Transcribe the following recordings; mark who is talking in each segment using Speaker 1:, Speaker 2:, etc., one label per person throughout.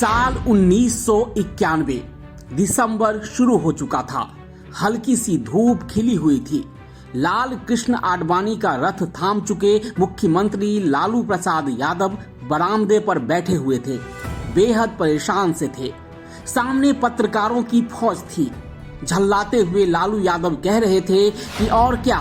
Speaker 1: साल 1991 दिसंबर शुरू हो चुका था। हल्की सी धूप खिली हुई थी। लाल कृष्ण आडवाणी का रथ थाम चुके मुख्यमंत्री लालू प्रसाद यादव बरामदे पर बैठे हुए थे। बेहद परेशान से थे। सामने पत्रकारों की फौज थी। झल्लाते हुए लालू यादव कह रहे थे कि और क्या,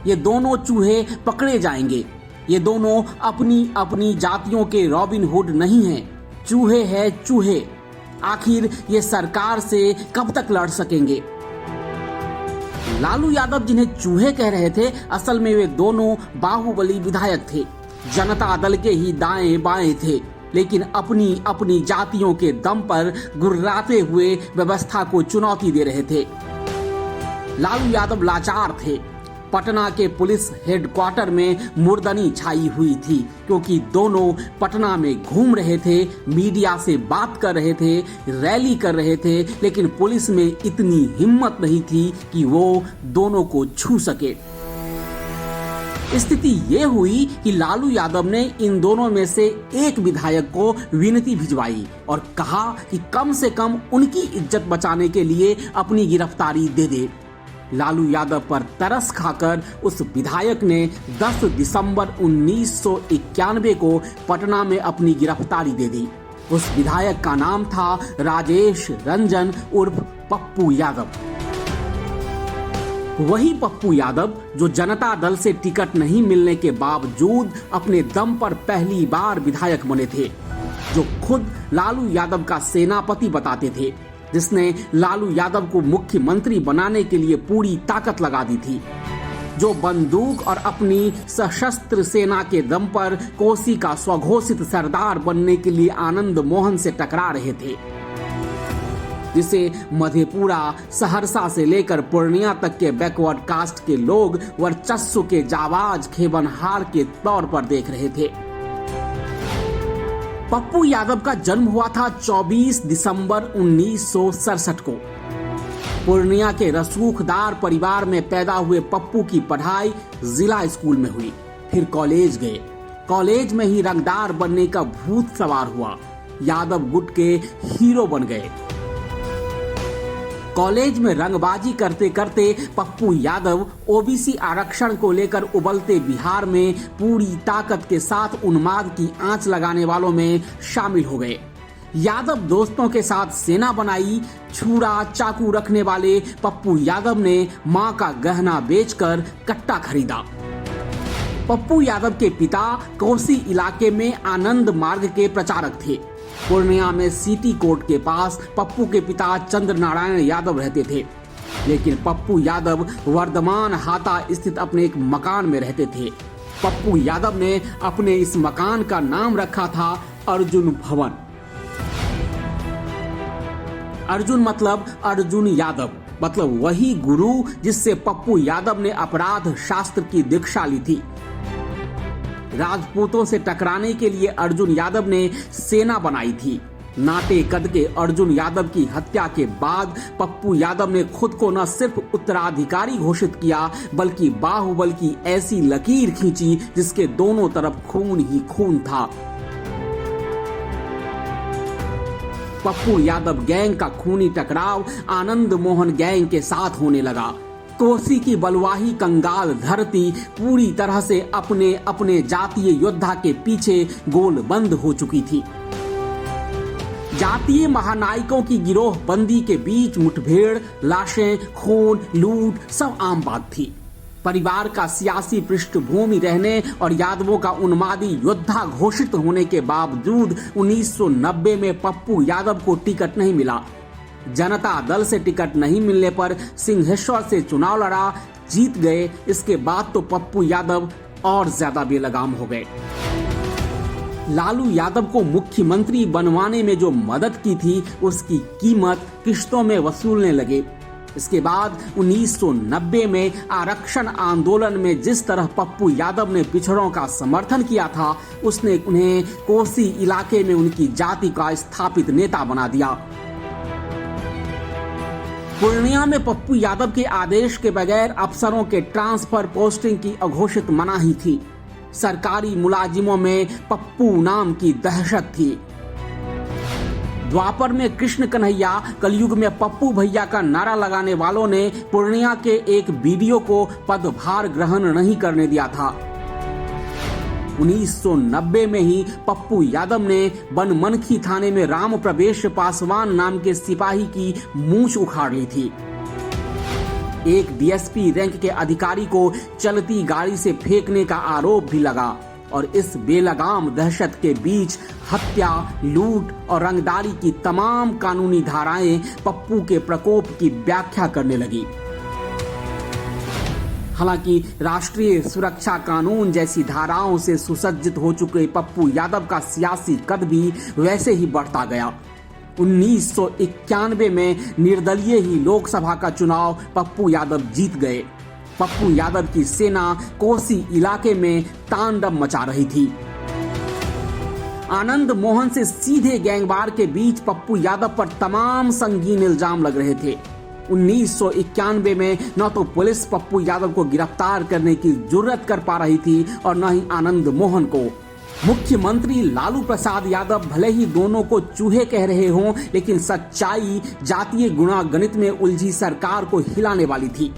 Speaker 1: ये दोनों चूहे पकड़े जाएंगे। ये दोनों अपनी अपनी जातियों के रॉबिन हुड नहीं हैं, चूहे हैं चूहे। आखिर ये सरकार से कब तक लड़ सकेंगे। लालू यादव जिन्हें चूहे कह रहे थे, असल में वे दोनों बाहुबली विधायक थे। जनता दल के ही दाएं बाएं थे, लेकिन अपनी अपनी जातियों के दम पर गुर्राते हुए व्यवस्था को चुनौती दे रहे थे। लालू यादव लाचार थे। पटना के पुलिस हेडक्वार्टर में मुर्दनी छाई हुई थी, क्योंकि दोनों पटना में घूम रहे थे, मीडिया से बात कर रहे थे, रैली कर रहे थे, लेकिन पुलिस में इतनी हिम्मत नहीं थी कि वो दोनों को छू सके। स्थिति ये हुई कि लालू यादव ने इन दोनों में से एक विधायक को विनती भिजवाई और कहा कि कम से कम उनकी इज्जत बचाने के लिए अपनी गिरफ्तारी दे दे। लालू यादव पर तरस खाकर उस विधायक ने 10 दिसंबर 1991 को पटना में अपनी गिरफ्तारी दे दी। उस विधायक का नाम था राजेश रंजन उर्फ पप्पू यादव। वही पप्पू यादव जो जनता दल से टिकट नहीं मिलने के बावजूद अपने दम पर पहली बार विधायक बने थे, जो खुद लालू यादव का सेनापति बताते थे, जिसने लालू यादव को मुख्यमंत्री बनाने के लिए पूरी ताकत लगा दी थी, जो बंदूक और अपनी सशस्त्र सेना के दम पर कोसी का स्वघोषित सरदार बनने के लिए आनंद मोहन से टकरा रहे थे, जिसे मधेपुरा सहरसा से लेकर पूर्णिया तक के बैकवर्ड कास्ट के लोग वर्चस्व के जाबाज खेबनहार के तौर पर देख रहे थे। पप्पू यादव का जन्म हुआ था 24 दिसंबर 1967 को। पूर्णिया के रसूखदार परिवार में पैदा हुए पप्पू की पढ़ाई जिला स्कूल में हुई। फिर कॉलेज गए। कॉलेज में ही रंगदार बनने का भूत सवार हुआ। यादव गुट के हीरो बन गए। कॉलेज में रंगबाजी करते करते पप्पू यादव ओबीसी आरक्षण को लेकर उबलते बिहार में पूरी ताकत के साथ उन्माद की आंच लगाने वालों में शामिल हो गए। यादव दोस्तों के साथ सेना बनाई। छुरा चाकू रखने वाले पप्पू यादव ने मां का गहना बेचकर कट्टा खरीदा। पप्पू यादव के पिता कोसी इलाके में आनंद मार्ग के प्रचारक थे। पूर्णिया में सिटी कोर्ट के पास पप्पू के पिता चंद्र नारायण यादव रहते थे, लेकिन पप्पू यादव वर्धमान हाता स्थित अपने एक मकान में रहते थे। पप्पू यादव ने अपने इस मकान का नाम रखा था अर्जुन भवन। अर्जुन मतलब अर्जुन यादव, मतलब वही गुरु जिससे पप्पू यादव ने अपराध शास्त्र की दीक्षा ली थी। राजपूतों से टकराने के लिए अर्जुन यादव ने सेना बनाई थी। नाटे कद के अर्जुन यादव की हत्या के बाद पप्पू यादव ने खुद को न सिर्फ उत्तराधिकारी घोषित किया, बल्कि बाहुबल की ऐसी लकीर खींची जिसके दोनों तरफ खून ही खून था। पप्पू यादव गैंग का खूनी टकराव आनंद मोहन गैंग के साथ होने लगा। कोसी की बलवाही कंगाल धरती पूरी तरह से अपने अपने जातीय योद्धा के पीछे गोलबंद हो चुकी थी। जातीय महानायकों की गिरोह बंदी के बीच मुठभेड़, लाशें, खून, लूट सब आम बात थी। परिवार का सियासी पृष्ठभूमि रहने और यादवों का उन्मादी योद्धा घोषित होने के बावजूद 1990 में पप्पू यादव को टिकट नहीं मिला। जनता दल से टिकट नहीं मिलने पर सिंहेश्वर से चुनाव लड़ा, जीत गए। इसके बाद तो पप्पू यादव और ज्यादा बेलगाम हो गए। लालू यादव को मुख्यमंत्री बनवाने में जो मदद की थी, उसकी कीमत किश्तों में वसूलने लगे। इसके बाद 1990 में आरक्षण आंदोलन में जिस तरह पप्पू यादव ने पिछड़ों का समर्थन किया था, उसने उन्हें कोसी इलाके में उनकी जाति का स्थापित नेता बना दिया। पूर्णिया में पप्पू यादव के आदेश के बगैर अफसरों के ट्रांसफर पोस्टिंग की अघोषित मनाही थी। सरकारी मुलाजिमों में पप्पू नाम की दहशत थी। द्वापर में कृष्ण कन्हैया, कलयुग में पप्पू भैया का नारा लगाने वालों ने पूर्णिया के एक वीडियो को पदभार ग्रहण नहीं करने दिया था। 1990 में ही पप्पू यादव ने बनमनखी थाने में राम प्रवेश पासवान नाम के सिपाही की मूंछ उखाड़ ली थी। एक डीएसपी रैंक के अधिकारी को चलती गाड़ी से फेंकने का आरोप भी लगा और इस बेलगाम दहशत के बीच हत्या, लूट और रंगदारी की तमाम कानूनी धाराएं पप्पू के प्रकोप की व्याख्या करने लगी। हालांकि राष्ट्रीय सुरक्षा कानून जैसी धाराओं से सुसज्जित हो चुके पप्पू यादव का सियासी कद भी वैसे ही बढ़ता गया। 1991 में निर्दलीय ही लोकसभा का चुनाव पप्पू यादव जीत गए। पप्पू यादव की सेना कोसी इलाके में तांडव मचा रही थी। आनंद मोहन से सीधे गैंगवार के बीच पप्पू यादव पर तमाम संगीन इल्जाम लग रहे थे। 1991 में न तो पुलिस पप्पू यादव को गिरफ्तार करने की जुर्रत कर पा रही थी और न ही आनंद मोहन को। मुख्यमंत्री लालू प्रसाद यादव भले ही दोनों को चूहे कह रहे हों, लेकिन सच्चाई जातीय गुणागणित में उलझी सरकार को हिलाने वाली थी।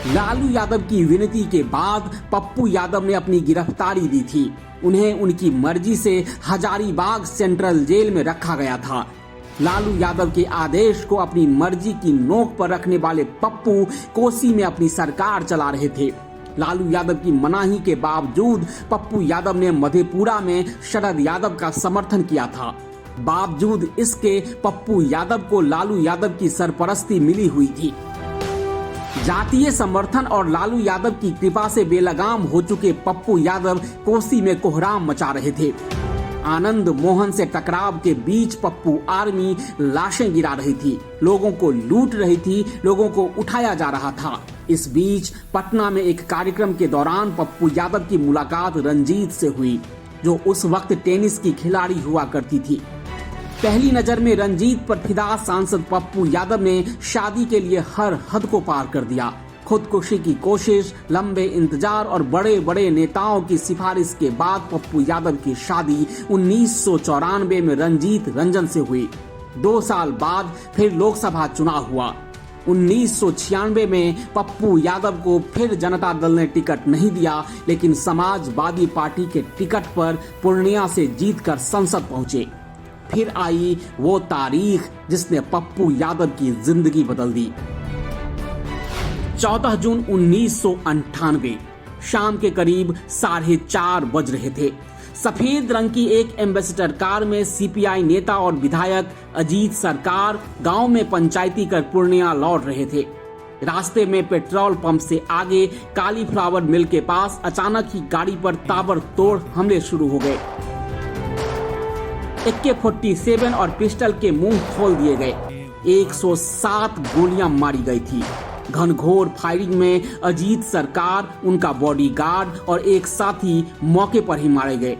Speaker 1: लालू यादव की विनती के बाद पप्पू यादव ने अपनी गिरफ्तारी दी थी। उन्हें उनकी मर्जी से हजारीबाग सेंट्रल जेल में रखा गया था। लालू यादव के आदेश को अपनी मर्जी की नोक पर रखने वाले पप्पू कोसी में अपनी सरकार चला रहे थे। लालू यादव की मनाही के बावजूद पप्पू यादव ने मधेपुरा में शरद यादव का समर्थन किया था। बावजूद इसके पप्पू यादव को लालू यादव की सरपरस्ती मिली हुई थी। जातीय समर्थन और लालू यादव की कृपा से बेलगाम हो चुके पप्पू यादव कोसी में कोहराम मचा रहे थे। आनंद मोहन से टकराव के बीच पप्पू आर्मी लाशें गिरा रही थी, लोगों को लूट रही थी, लोगों को उठाया जा रहा था। इस बीच पटना में एक कार्यक्रम के दौरान पप्पू यादव की मुलाकात रंजीत से हुई, जो उस वक्त टेनिस की खिलाड़ी हुआ करती थी। पहली नजर में रंजीत पर फिदा सांसद पप्पू यादव ने शादी के लिए हर हद को पार कर दिया। खुदकुशी की कोशिश, लंबे इंतजार और बड़े बड़े नेताओं की सिफारिश के बाद पप्पू यादव की शादी 1994 में रंजीत रंजन से हुई। 2 साल बाद फिर लोकसभा चुनाव हुआ। 1996 में पप्पू यादव को फिर जनता दल ने टिकट नहीं दिया, लेकिन समाजवादी पार्टी के टिकट पर पूर्णिया से जीतकर संसद पहुंचे। फिर आई वो तारीख जिसने पप्पू यादव की जिंदगी बदल दी। 14 जून 1998 शाम के करीब 4:30 बज रहे थे। सफेद रंग की एक एम्बेसडर कार में सीपीआई नेता और विधायक अजीत सरकार गांव में पंचायती कर पूर्णिया लौट रहे थे। रास्ते में पेट्रोल पंप से आगे कालीफ्लावर मिल के पास अचानक ही गाड़ी पर ताबड़तोड़ हमले शुरू हो गए। AK-47 और पिस्टल के मुंह खोल दिए गए। 107 गोलियां मारी गई थी। घनघोर फायरिंग में अजीत सरकार, उनका बॉडीगार्ड और एक साथी मौके पर ही मारे गए।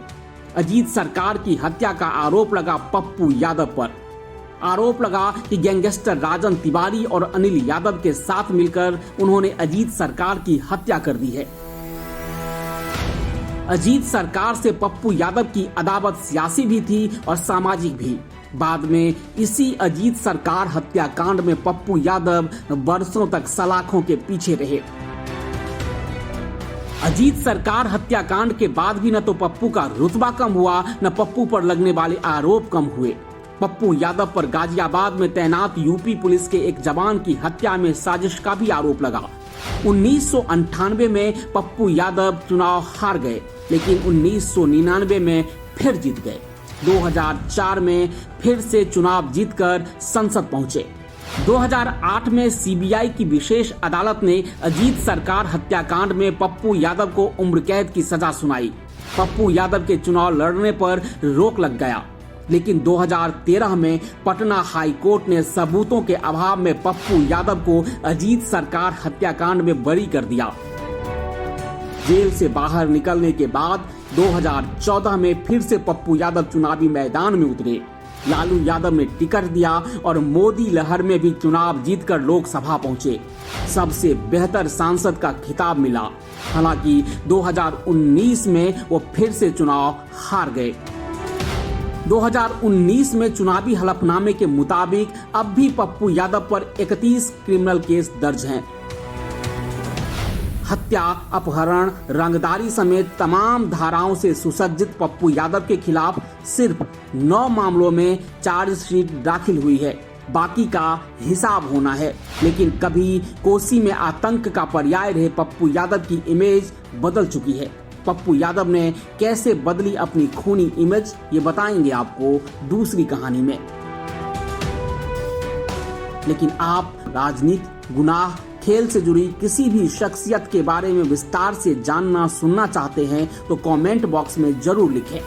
Speaker 1: अजीत सरकार की हत्या का आरोप लगा पप्पू यादव पर। आरोप लगा कि गैंगस्टर राजन तिवारी और अनिल यादव के साथ मिलकर उन्होंने अजीत सरकार की हत्या कर दी है। अजीत सरकार से पप्पू यादव की अदावत सियासी भी थी और सामाजिक भी। बाद में इसी अजीत सरकार हत्याकांड में पप्पू यादव बरसों तक सलाखों के पीछे रहे। अजीत सरकार हत्याकांड के बाद भी न तो पप्पू का रुतबा कम हुआ, न पप्पू पर लगने वाले आरोप कम हुए। पप्पू यादव पर गाजियाबाद में तैनात यूपी पुलिस के एक जवान की हत्या में साजिश का भी आरोप लगा। 1998 में पप्पू यादव चुनाव हार गए, लेकिन 1999 में फिर जीत गए। 2004 में फिर से चुनाव जीतकर संसद पहुंचे। 2008 में सीबीआई की विशेष अदालत ने अजीत सरकार हत्याकांड में पप्पू यादव को उम्र कैद की सजा सुनाई। पप्पू यादव के चुनाव लड़ने पर रोक लग गया, लेकिन 2013 में पटना हाई कोर्ट ने सबूतों के अभाव में पप्पू यादव को अजीत सरकार हत्याकांड में बरी कर दिया। जेल से बाहर निकलने के बाद 2014 में फिर से पप्पू यादव चुनावी मैदान में उतरे। लालू यादव ने टिकट दिया और मोदी लहर में भी चुनाव जीतकर लोकसभा पहुंचे। सबसे बेहतर सांसद का खिताब मिला। हालांकि 2019 में वो फिर से चुनाव हार गए। 2019 में चुनावी हलफनामे के मुताबिक अब भी पप्पू यादव पर 31 क्रिमिनल केस दर्ज हैं। हत्या, अपहरण, रंगदारी समेत तमाम धाराओं से सुसज्जित पप्पू यादव के खिलाफ सिर्फ 9 मामलों में चार्जशीट दाखिल हुई है। बाकी का हिसाब होना है। लेकिन कभी कोसी में आतंक का पर्याय रहे पप्पू यादव की इमेज बदल चुकी है। पप्पू यादव ने कैसे बदली अपनी खूनी इमेज, ये बताएंगे आपको दूसरी कहानी में। लेकिन आप राजनीति, गुनाह, खेल से जुड़ी किसी भी शख्सियत के बारे में विस्तार से जानना सुनना चाहते हैं तो कमेंट बॉक्स में जरूर लिखें।